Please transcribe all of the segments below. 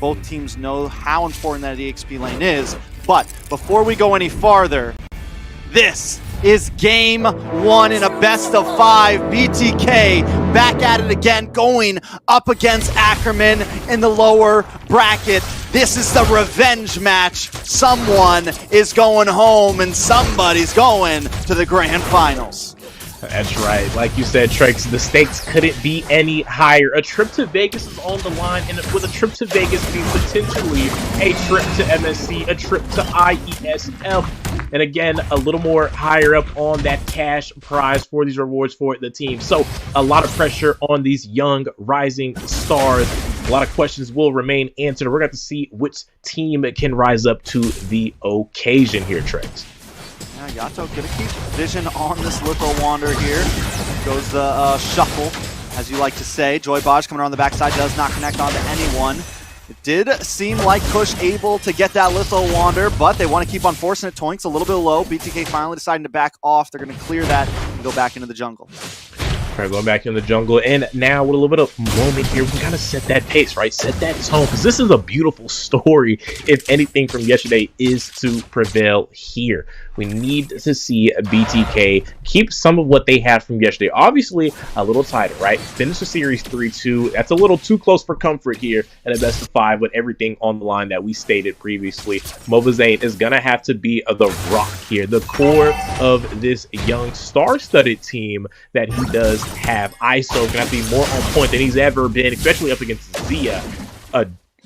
Both teams know how important that EXP lane is. But before we go any farther, this is game one in a best of 5. BTK back at it again, going up against Ackerman in the lower bracket. This is the revenge match. Someone is going home and somebody's going to the grand finals. That's right. Like you said, Trex, the stakes couldn't be any higher. A trip to Vegas is on the line, and with a trip to Vegas being potentially a trip to MSC, a trip to IESM, and again, a little more higher up on that cash prize for these rewards for the team. So a lot of pressure on these young rising stars. A lot of questions will remain answered. We're going to see which team can rise up to the occasion here, Trex. Yeah, Yato gonna keep vision on this Litho Wander here. Goes the shuffle, as you like to say. Joybaj coming around the backside does not connect onto anyone. It did seem like Kush able to get that Litho Wander, but they want to keep on forcing it. Toinks a little bit low. BTK finally deciding to back off. They're going to clear that and go back into the jungle. All right, going back in the jungle, and now with a little bit of moment here, we gotta set that pace, right? Set that tone, because this is a beautiful story. If anything from yesterday is to prevail here, we need to see BTK keep some of what they had from yesterday. Obviously, a little tighter, right? Finish the series 3-2. That's a little too close for comfort here at a best of 5 with everything on the line that we stated previously. MobaZane is gonna have to be the rock here, the core of this young star-studded team that he does have. ISO gonna have to be more on point than he's ever been, especially up against Zia,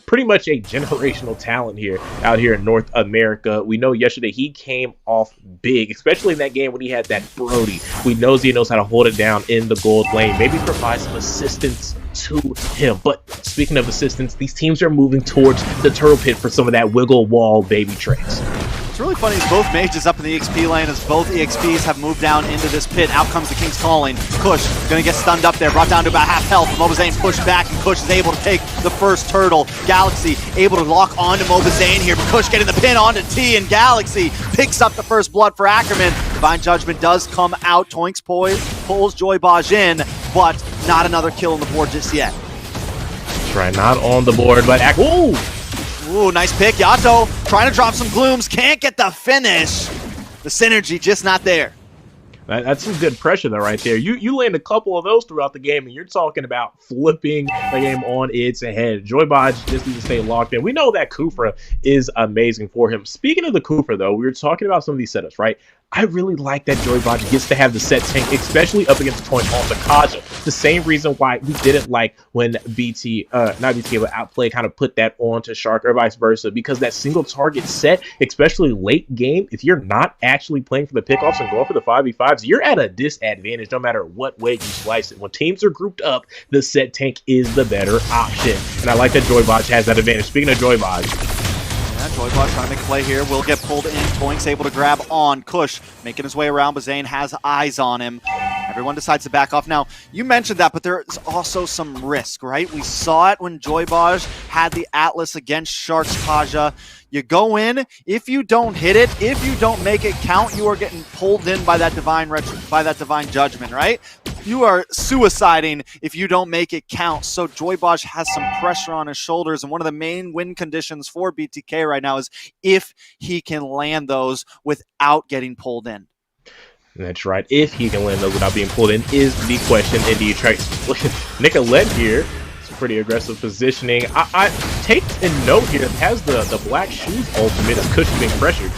pretty much a generational talent here out here in North America. We know yesterday he came off big, especially in that game when he had that Brody. We know Zia knows how to hold it down in the gold lane, maybe provide some assistance to him. But speaking of assistance, these teams are moving towards the turtle pit for some of that wiggle wall baby tricks. What's really funny is both mages up in the EXP lane as both EXPs have moved down into this pit. Out comes the King's Calling. Kush gonna get stunned up there, brought down to about half health. MobaZane pushed back and Kush is able to take the first turtle. Galaxy able to lock onto MobaZane here, but Kush getting the pin onto T, and Galaxy picks up the first blood for Ackerman. Divine Judgment does come out. Toinks pulls Joybaj in, but not another kill on the board just yet. That's right, not on the board, but ooh! Ooh, nice pick. Yato trying to drop some glooms. Can't get the finish. The synergy just not there. That's some good pressure though right there. You land a couple of those throughout the game, and you're talking about flipping the game on its head. Joybaj just needs to stay locked in. We know that Kufra is amazing for him. Speaking of the Kufra though, we were talking about some of these setups, right? I really like that Joybaj gets to have the set tank, especially up against point on the Kaja. The same reason why we didn't like when not BTK, but Outplay kind of put that on to Shark or vice versa, because that single target set, especially late game, if you're not actually playing for the pickoffs and going for the 5v5s, you're at a disadvantage no matter what way you slice it. When teams are grouped up, the set tank is the better option. And I like that Joybaj has that advantage. Speaking of Joybaj, yeah, Joybaj trying to make a play here. Will get pulled in. Toinks able to grab on. Kush making his way around, but Zane has eyes on him. Everyone decides to back off. Now, you mentioned that, but there's also some risk, right? We saw it when Joybaj had the Atlas against Shark's Kaja. You go in, if you don't hit it, if you don't make it count, you are getting pulled in by that divine judgment, right? You are suiciding if you don't make it count. So Joybaj has some pressure on his shoulders, and one of the main win conditions for BTK right now is if he can land those without getting pulled in. That's right. If he can land those without being pulled in is the question. Indeed, Nicolette here. It's pretty aggressive positioning. I take a note here. It has the black shoes ultimate as Kush being pressured.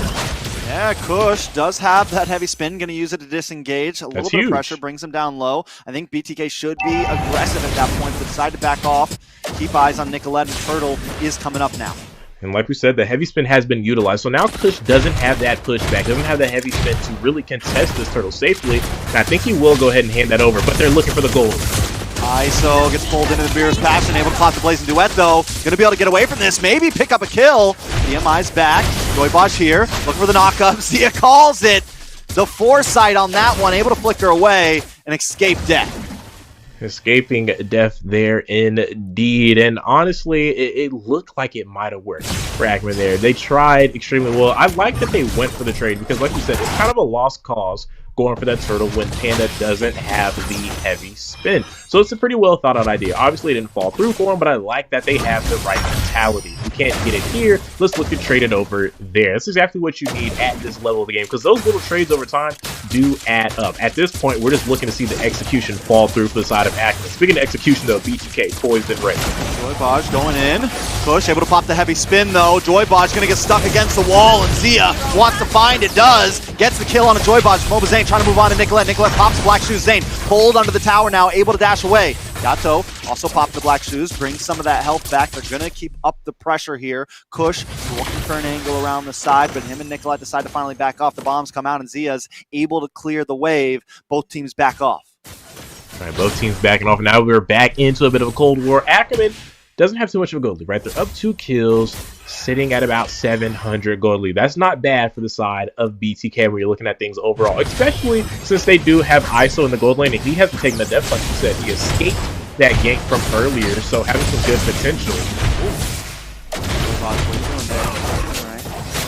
Yeah, Kush does have that heavy spin. Going to use it to disengage. A little bit of pressure brings him down low. I think BTK should be aggressive at that point, but decide to back off. Keep eyes on Nicolette, and Turtle is coming up now. And like we said, the heavy spin has been utilized. So now Kush doesn't have that pushback, doesn't have that heavy spin to really contest this turtle safely. And I think he will go ahead and hand that over, but they're looking for the gold. ISO gets pulled into the Beer's Passion, able to clock the Blazing Duet though. Gonna be able to get away from this, maybe pick up a kill. DMI's back, Joybaj here, looking for the knockup. Zia calls it. The foresight on that one, able to flicker away and escape death. Escaping death there indeed, and honestly it looked like it might have worked for Ackerman there. They tried extremely well. I like that they went for the trade because like you said, it's kind of a lost cause going for that turtle when Panda doesn't have the heavy spin. So it's a pretty well thought out idea. Obviously it didn't fall through for him, but I like that they have the right mentality. We can't get it here, let's look to trade it over there. That's exactly what you need at this level of the game, because those little trades over time do add up. At this point, we're just looking to see the execution fall through for the side of Ackerman. Speaking of execution though, BTK poised and ready. Joybaj going in. Push, able to pop the heavy spin though. Joybaj gonna get stuck against the wall, and Zia wants to find it, does. Gets the kill on a Joybaj. MobaZane trying to move on to Nicolette. Nicolette pops the Black Shoes. Zane pulled under the tower now, able to dash away. Yato also popped the Black Shoes, brings some of that health back. They're gonna keep up the pressure here. Kush looking for an angle around the side, but him and Nicolette decide to finally back off. The bombs come out, and Zia's able to clear the wave. Both teams back off. All right, both teams backing off. Now we're back into a bit of a Cold War. Ackerman doesn't have too much of a gold lead, right? They're up 2 kills, sitting at about 700 gold lead. That's not bad for the side of BTK when you're looking at things overall, especially since they do have ISO in the gold lane, and he hasn't taken the death, like you said. He escaped that gank from earlier, so having some good potential. What are you doing there? All right.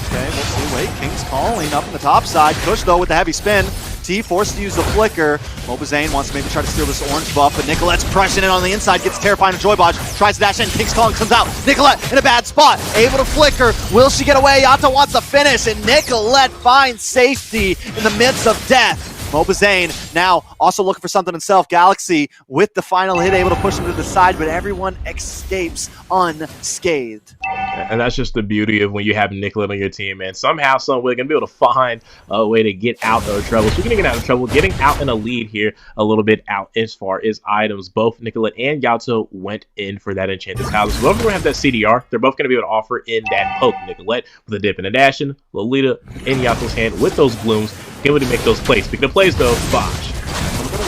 Okay, we'll see. Wait, King's calling up on the top side. Kush, though, with the heavy spin. T forced to use the flicker. MobaZane wants to maybe try to steal this orange buff, but Nicolette's pressing in on the inside, gets terrifying to Joybaj, tries to dash in, King's calling comes out. Nicolette in a bad spot, able to flicker. Will she get away? Yato wants to finish, and Nicolette finds safety in the midst of death. MobaZane now also looking for something himself. Galaxy with the final hit, able to push him to the side, but everyone escapes unscathed. And that's just the beauty of when you have Nicolette on your team, man. Somehow, some way, going to be able to find a way to get out of trouble. Speaking of getting out of trouble, getting out in a lead here, a little bit out as far as items. Both Nicolette and Yato went in for that Enchanted House. Both of them have that CDR. They're both going to be able to offer in that poke. Nicolette with a dip and a dashing. Lolita in Yato's hand with those blooms, able to make those plays. Speaking of plays, though, Bosh.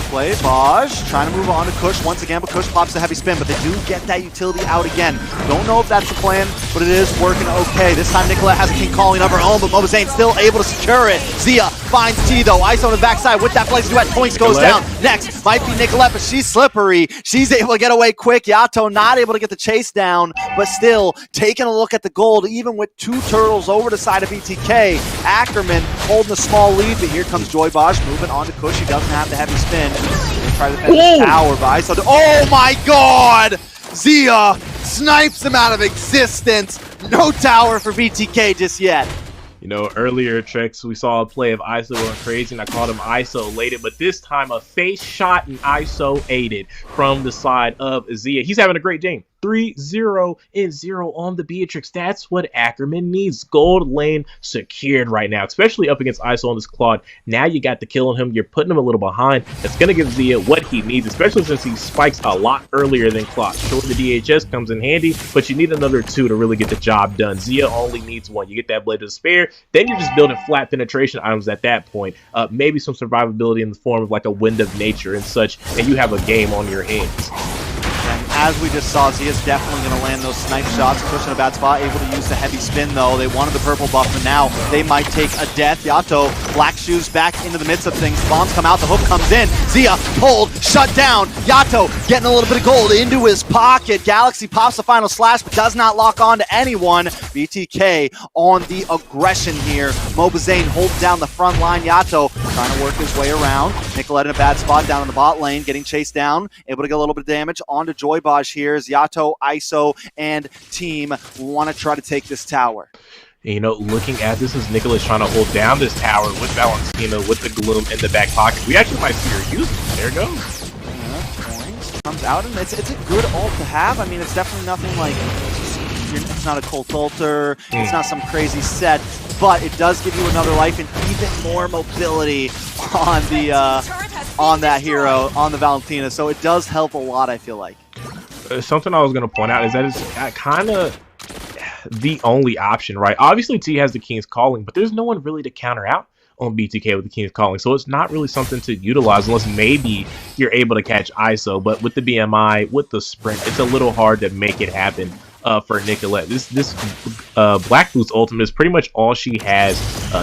Play. Baj trying to move on to Kush once again, but Kush pops a heavy spin, but they do get that utility out again. Don't know if that's the plan, but it is working okay. This time Nicolette has a King calling of her own, but MobaZane still able to secure it. Zia finds T though. Ice on the backside with that place duet. Points goes down. Next might be Nicolette, but she's slippery. She's able to get away quick. Yato not able to get the chase down, but still taking a look at the gold, even with 2 turtles over the side of BTK. Ackerman holding a small lead, but here comes Joybaj moving on to Kush. He doesn't have the heavy spin. They try to defend the tower, but Ice on. Oh my god! Zia snipes him out of existence. No tower for BTK just yet. You know, earlier, Trex, we saw a play of ISO going crazy, and I called him ISO-lated, but this time a face shot and ISO-aided from the side of Zia. He's having a great game. 3-0-0 on the Beatrix. That's what Ackerman needs. Gold lane secured right now, especially up against ISO on this Claude. Now you got the kill on him. You're putting him a little behind. That's going to give Zia what he needs, especially since he spikes a lot earlier than Claude. Sure, the DHS comes in handy, but you need another 2 to really get the job done. Zia only needs 1. You get that Blade of Despair, then you're just building flat penetration items at that point. Maybe some survivability in the form of like a Wind of Nature and such, and you have a game on your hands. And as we just saw, Zia's definitely going to land those snipe shots. Push in a bad spot, able to use the heavy spin though. They wanted the purple buff, but now they might take a death. Yato, Black Shoes back into the midst of things. Bombs come out, the hook comes in. Zia pulled, shut down. Yato getting a little bit of gold into his pocket. Galaxy pops the final slash, but does not lock on to anyone. BTK on the aggression here. MobaZane holds down the front line. Yato trying to work his way around. Nicolette in a bad spot down in the bot lane, getting chased down. Able to get a little bit of damage onto Joybaj here as Yato, ISO, and team want to try to take this tower. And, you know, looking at this as Nicholas trying to hold down this tower with Valentina, with the Gloom in the back pocket. We actually might see her use it. There it goes. Coins comes out, and it's a good ult to have. I mean, it's definitely nothing like, it's not a Colt Ulter, it's not some crazy set, but it does give you another life and even more mobility on the on that hero, on the Valentina. So it does help a lot, I feel like. Something I was going to point out is that it's kind of the only option, right? Obviously, T has the King's Calling, but there's no one really to counter out on BTK with the King's Calling, so it's not really something to utilize unless maybe you're able to catch ISO. But with the BMI, with the sprint, it's a little hard to make it happen for Nicolette. This Black Boots ultimate is pretty much all she has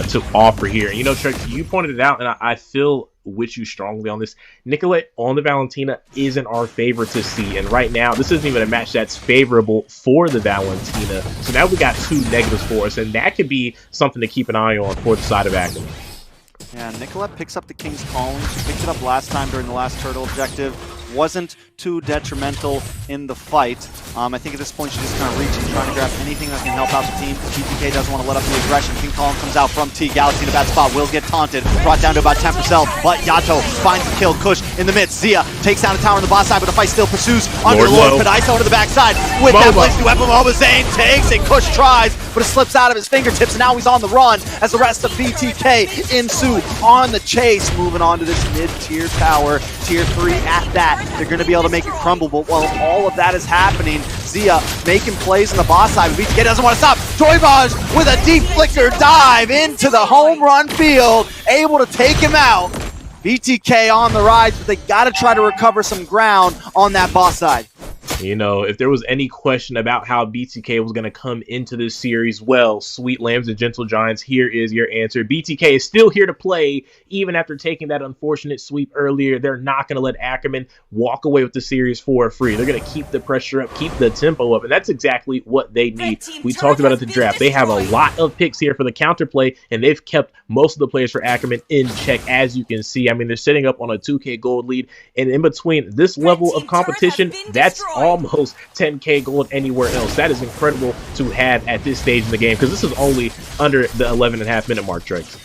to offer here. And, you know, Trek, you pointed it out, and I feel with you strongly on this. Nicolette on the Valentina isn't our favorite to see, and right now this isn't even a match that's favorable for the Valentina. So now we got 2 negatives for us, and that could be something to keep an eye on for the side of Ackerman. Yeah, Nicolette picks up the King's Calling. She picked it up last time during the last turtle objective. wasn't too detrimental in the fight. I think at this point, she's just kind of reaching, trying to grab anything that can help out the team. BTK doesn't want to let up the aggression. King Colin comes out from T. Galaxy in a bad spot. Will get taunted, brought down to about 10%, but Yato finds the kill. Kush in the midst. Zia takes down a tower on the bot side, but the fight still pursues. Under Lord, put ISO to the backside. With that blazing weapon, MobaZane takes it. Kush tries, but it slips out of his fingertips, and now he's on the run as the rest of BTK ensue on the chase. Moving on to this mid-tier tower, tier 3 at that. They're going to be able to make it crumble, but while all of that is happening, Zia making plays on the boss side, but BTK doesn't want to stop. Joybaj with a deep flicker dive into the home run field, able to take him out. BTK on the rise, but they got to try to recover some ground on that boss side. You know, if there was any question about how BTK was going to come into this series, well, sweet lambs and gentle giants, here is your answer. BTK is still here to play, even after taking that unfortunate sweep earlier. They're not going to let Ackerman walk away with the series for free. They're going to keep the pressure up, keep the tempo up, and that's exactly what they need. We talked about it at the draft. They have a lot of picks here for the counterplay, and they've kept most of the players for Ackerman in check, as you can see. I mean, they're sitting up on a 2K gold lead, and in between this level of competition, that's almost 10K gold anywhere else. That is incredible to have at this stage in the game, because this is only under the 11.5-minute mark, Trex.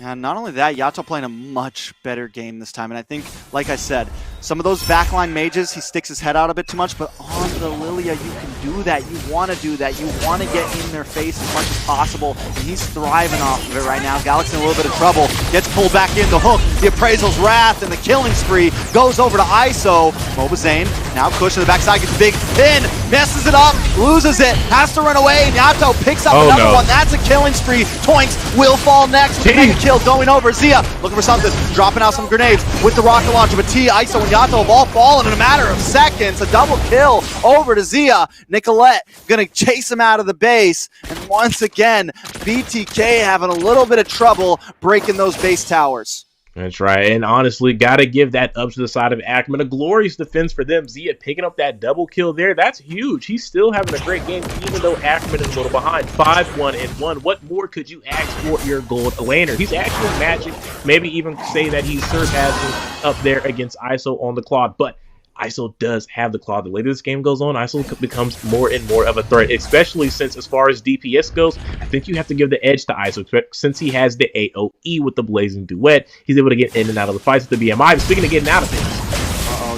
And not only that, Yato playing a much better game this time. And I think, like I said, some of those backline mages, he sticks his head out a bit too much, but on the Lilia, you can do that. You want to do that. You want to get in their face as much as possible, and he's thriving off of it right now. Galaxy in a little bit of trouble, gets pulled back in the hook. The Appraisal's Wrath and the killing spree goes over to ISO. MobaZane now Kush to the backside, gets a big pin, messes it up, loses it, has to run away, and Yato picks up another one. That's a killing spree. Toinks will fall next with the mega kill going over. Zia looking for something, dropping out some grenades with the rocket launcher, but T, ISO, and Yato have all fallen in a matter of seconds. A double kill over to Zia. Nicolette gonna chase him out of the base, and once again, BTK having a little bit of trouble breaking those base towers. That's right, and honestly, gotta give that up to the side of Ackerman. A glorious defense for them. Zia picking up that double kill there. That's huge. He's still having a great game, even though Ackerman is a little behind. 5-1-1. What more could you ask for your gold lantern? He's actually magic. Maybe even say that he's surpassing up there against ISO on the clock, but ISO does have the claw. The later this game goes on, ISO becomes more and more of a threat, especially since as far as DPS goes, I think you have to give the edge to ISO since he has the AoE with the Blazing Duet. He's able to get in and out of the fights with the BMI. Speaking of getting out of things.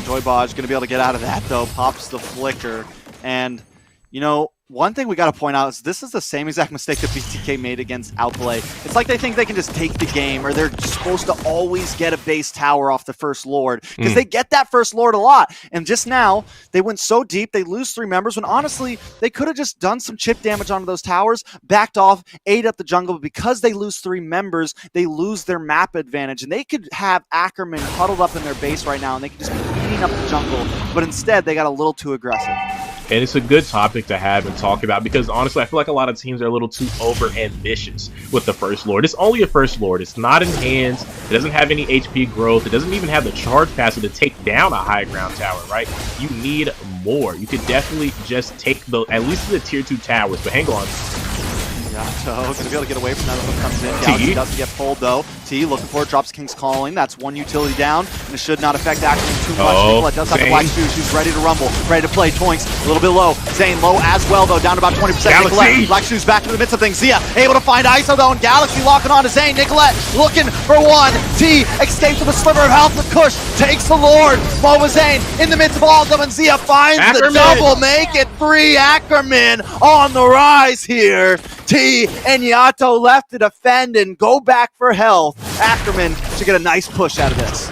Joybaj going to be able to get out of that, though. Pops the flicker. And, you know, one thing we got to point out is this is the same exact mistake that BTK made against Outplay. It's like they think they can just take the game, or they're supposed to always get a base tower off the first Lord, because they get that first Lord a lot. And just now, they went so deep, they lose 3 members, when honestly, they could have just done some chip damage onto those towers, backed off, ate up the jungle, but because they lose 3 members, they lose their map advantage. And they could have Ackerman huddled up in their base right now, and they could just be eating up the jungle, but instead, they got a little too aggressive. And it's a good topic to have and talk about, because honestly, I feel like a lot of teams are a little too over-ambitious with the First Lord. It's only a First Lord. It's not enhanced. It doesn't have any HP growth. It doesn't even have the charge passive to take down a high ground tower, right? You need more. You could definitely just take at least the tier 2 towers, but hang on. Yato gonna be able to get away from that when it comes in. Galaxy doesn't get pulled though. T looking for it, drops King's Calling. That's 1 utility down, and it should not affect Ackerman too much. Nicolette does have the black shoes. She's ready to rumble, ready to play. Toinks a little bit low. Zane low as well though, down to about 20%. Nicolette, black shoes back into the midst of things. Zia able to find ISO though, and Galaxy locking on to Zane. Nicolette looking for one. T escapes with a sliver of health. The Kush takes the Lord. MobaZane in the midst of all of them, and Zia finds the double. Make it 3. Ackerman on the rise here. T and Yato left to defend and go back for health. Ackerman should get a nice push out of this.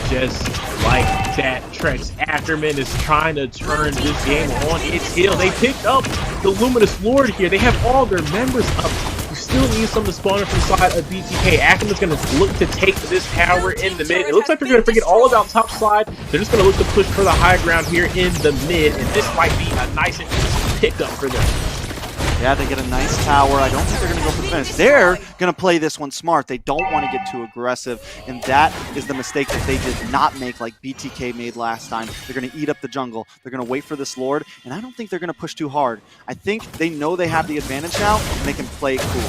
Just like that, Trex, Ackerman is trying to turn this game on its heel. They picked up the Luminous Lord here. They have all their members up. You still need some to spawn from the side of BTK. Ackerman's going to look to take this tower in the mid. It looks like they're going to forget all about top side. They're just going to look to push for the high ground here in the mid, and this might be a nice and easy pickup for them. Yeah, they get a nice tower. I don't think they're going to go for the finish. They're going to play this one smart. They don't want to get too aggressive, and that is the mistake that they did not make like BTK made last time. They're going to eat up the jungle. They're going to wait for this Lord, and I don't think they're going to push too hard. I think they know they have the advantage now, and they can play it cool.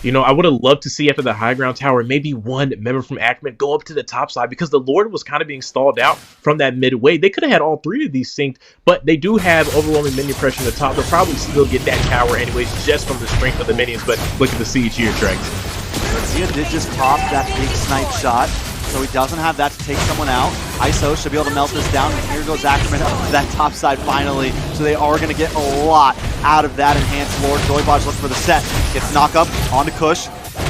You know, I would have loved to see after the high ground tower, maybe one member from Ackerman go up to the top side, because the Lord was kind of being stalled out from that midway. They could have had all three of these synced, but they do have overwhelming minion pressure in the top. They'll probably still get that tower anyways, just from the strength of the minions. But look at the siege here, Trex. Zia did just pop that big snipe shot, so he doesn't have that to take someone out. ISO should be able to melt this down, and here goes Ackerman up to that top side finally. So they are going to get a lot out of that enhanced Lord. Joybodge looking for the set, gets knock up onto Kush.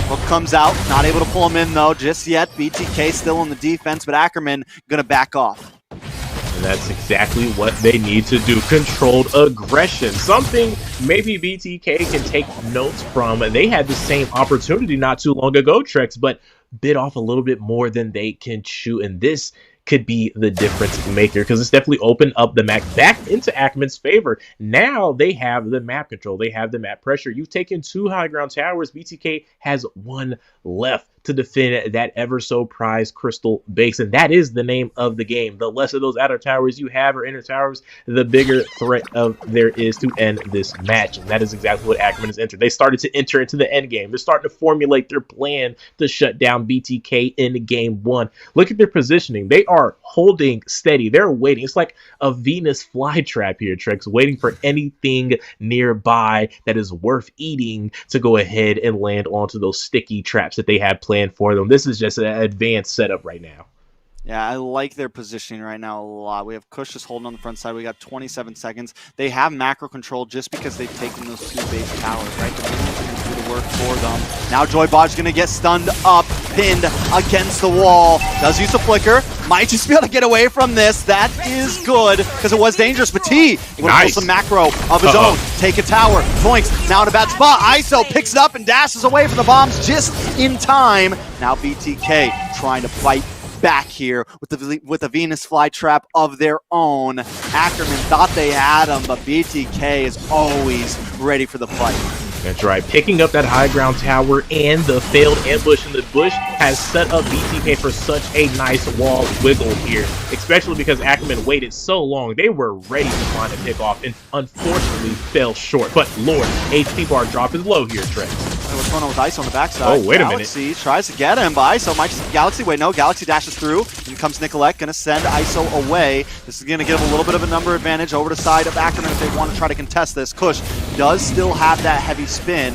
Hook comes out, not able to pull him in though just yet. BTK still on the defense, but Ackerman going to back off. And that's exactly what they need to do. Controlled aggression. Something maybe BTK can take notes from. They had the same opportunity not too long ago, Trex, but bit off a little bit more than they can chew. And this could be the difference maker, because it's definitely opened up the map back into Ackerman's favor. Now they have the map control. They have the map pressure. You've taken 2 high ground towers. BTK has 1 left to defend that ever so prized crystal base, and that is the name of the game. The less of those outer towers you have or inner towers, the bigger threat of there is to end this match, and that is exactly what Ackerman has entered. They started to enter into the end game. They're starting to formulate their plan to shut down BTK in game 1. Look at their positioning. They are holding steady. They're waiting. It's like a Venus flytrap here, Trex, waiting for anything nearby that is worth eating to go ahead and land onto those sticky traps that they have planned for them. This is just an advanced setup right now. Yeah, I like their positioning right now a lot. We have Kush just holding on the front side. We got 27 seconds. They have macro control just because they've taken those 2 base towers, right? The minions are going to do the work for them. Now Joybodge going to get stunned up, pinned against the wall. Does use a flicker. Might just be able to get away from this. That is good, because it was dangerous. But T will pull some macro of his own. Take a tower. Toinks now in a bad spot. ISO picks it up and dashes away from the bombs just in time. Now BTK trying to fight back here with the Venus flytrap of their own. Ackerman thought they had him, but BTK is always ready for the fight. That's right. Picking up that high ground tower and the failed ambush in the bush has set up BTK for such a nice wall wiggle here, especially because Ackerman waited so long. They were ready to find a pick off and unfortunately fell short. But Lord, HP bar drop is low here, Trey. What's going on with ISO on the backside? Oh, wait a minute. Galaxy tries to get him, but ISO might just... Galaxy, wait, no. Galaxy dashes through. In comes Nicolette, going to send ISO away. This is going to give a little bit of a number advantage over the side of Ackerman if they want to try to contest this. Kush does still have that heavy spin.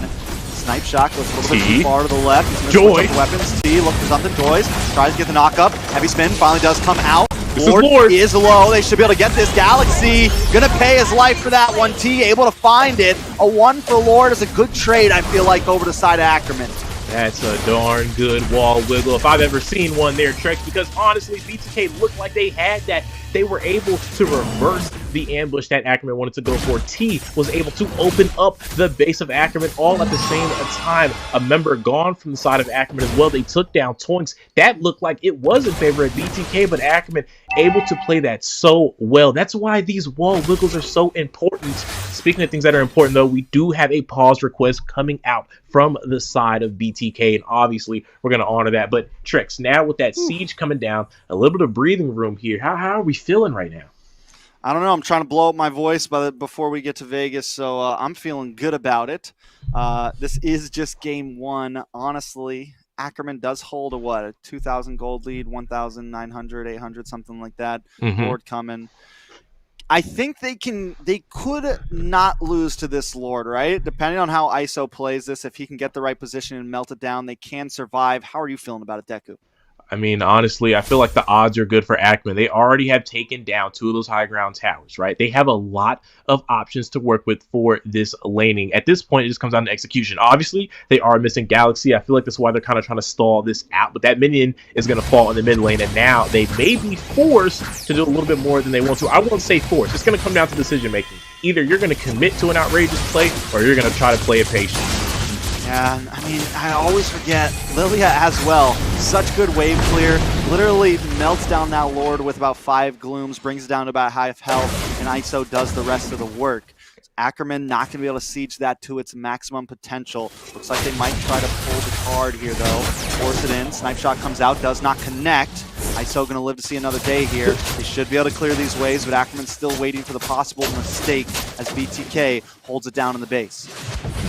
Snipe shot goes a little bit too far to the left. He's going to switch up the weapons. T looking for something. Joyce tries to get the knock up. Heavy spin finally does come out. Lord is low. They should be able to get this. Galaxy gonna pay his life for that one. T able to find it. A 1 for Lord is a good trade, I feel like, over the side of Ackerman. That's a darn good wall wiggle if I've ever seen one there, Trex, because honestly, BTK looked like they had that. They were able to reverse the ambush that Ackerman wanted to go for. T was able to open up the base of Ackerman all at the same time. A member gone from the side of Ackerman as well. They took down Toinks. That looked like it was in favor of BTK, but Ackerman able to play that so well. That's why these wall wiggles are so important. Speaking of things that are important, though, we do have a pause request coming out from the side of BTK, and obviously we're going to honor that. But Trex, now with that siege coming down, a little bit of breathing room here. How are we feeling right now? I don't know. I'm trying to blow up my voice before we get to Vegas, so I'm feeling good about it. This is just game 1. Honestly, Ackerman does hold a 2,000 gold lead, 1,900, 800, something like that. Lord coming. I think they could not lose to this Lord, right? Depending on how ISO plays this, if he can get the right position and melt it down, they can survive. How are you feeling about it, Deku? I mean, honestly, I feel like the odds are good for Ackerman. They already have taken down 2 of those high ground towers, right? They have a lot of options to work with for this laning. At this point, it just comes down to execution. Obviously, they are missing Galaxy. I feel like that's why they're kind of trying to stall this out. But that minion is going to fall in the mid lane, and now they may be forced to do a little bit more than they want to. I won't say forced. It's going to come down to decision making. Either you're going to commit to an outrageous play, or you're going to try to play it patient. Yeah, I mean, I always forget Lilia as well. Such good wave clear. Literally melts down that Lord with about 5 glooms, brings it down to about half health, and ISO does the rest of the work. Ackerman not going to be able to siege that to its maximum potential. Looks like they might try to pull the card here, though. Force it in. Snipe shot comes out, does not connect. ISO going to live to see another day here. They should be able to clear these waves, but Ackerman's still waiting for the possible mistake as BTK holds it down in the base.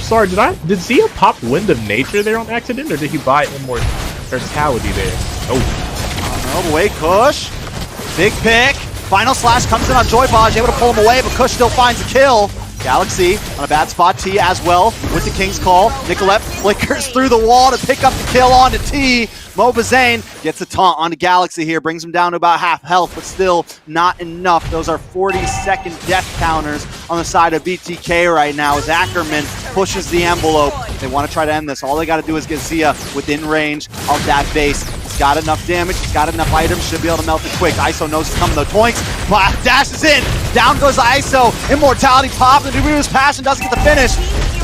sorry, did Zia pop Wind of Nature there on accident, or did he buy Immortality there? Oh. No, away Kush. Big pick. Final slash comes in on Joybaj, able to pull him away, but Kush still finds a kill. Galaxy on a bad spot, T as well with the King's Call. Nicolette flickers through the wall to pick up the kill onto T. MoBAZANE gets a taunt onto Galaxy here, brings him down to about half health, but still not enough. Those are 40-second death counters on the side of BTK right now as Ackerman pushes the envelope. They want to try to end this. All they got to do is get Zia within range of that base. He's got enough damage, he's got enough items, should be able to melt it quick. ISO knows it's coming though. Toinks dashes in, down goes ISO. Immortality pops, and Dubu's passion doesn't get the finish.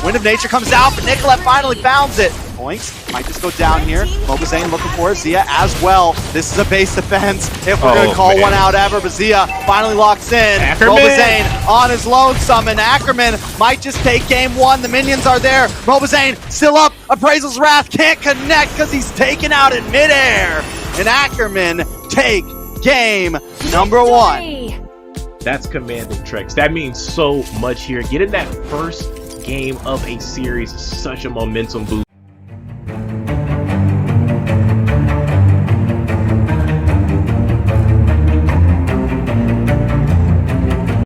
Wind of Nature comes out, but Nicolette finally founds it. Toinks might just go down here. MoBAZANE looking for Zia as well. This is a base defense if we're going to call one out ever, but Zia finally locks in. MoBAZANE on his lonesome, and Ackerman might just take game one. The minions are there. MoBAZANE still up. Appraisal's Wrath can't connect because he's taken out in midair. And Ackerman take game number one. That's commanding tricks. That means so much here. Getting that first game of a series, such a momentum boost.